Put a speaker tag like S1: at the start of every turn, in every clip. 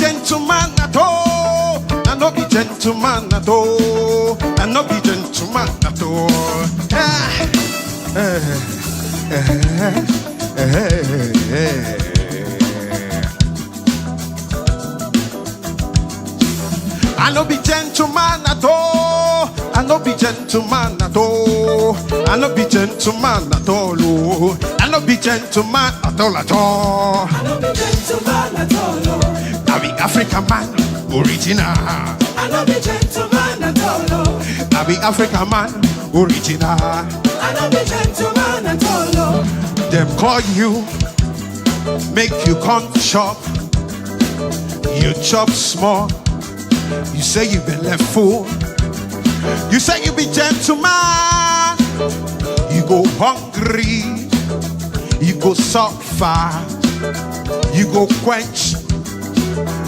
S1: Gentleman at all, I no be gentleman at all, I no be gentleman at all. I no be gentleman at all, I no be gentleman at all, I no be gentleman at all, oh. I no be gentleman at all at all.
S2: I no be gentleman at all, oh.
S1: I be African man, original.
S2: I no be gentleman at all, oh.
S1: I be African man, original.
S2: I no be gentleman at all, oh.
S1: Them call you, make you come chop. You chop small. You say you been left full. You say you be gentleman. You go hungry. You go suffer. You go quench.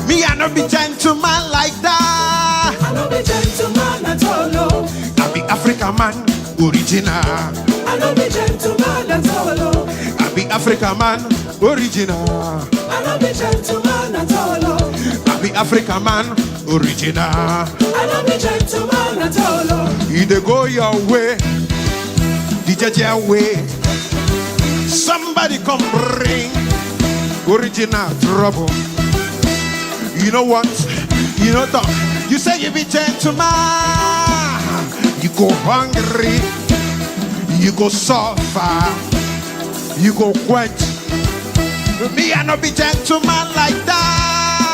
S1: Me, I no be gentleman like that.
S2: I no be gentleman at all, oh.
S1: I be African man, original.
S2: I no be gentleman at all, oh.
S1: I be African man, original.
S2: I no be gentleman at all, oh.
S1: I be African man, original.
S2: I no be gentleman at all, oh.
S1: You dey go your way, the Jaja way. Somebody come bring original trouble. You know what? You know talk. You say you be gentleman. You go hungry. You go suffer. You go quench. Me, I no be gentleman like that.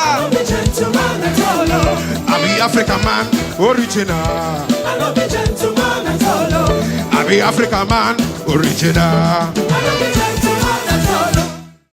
S2: I no be gentleman at all, oh.
S1: I be African man, original.
S2: I no be gentleman at all, oh.
S1: I be African man, original.
S2: I no be gentleman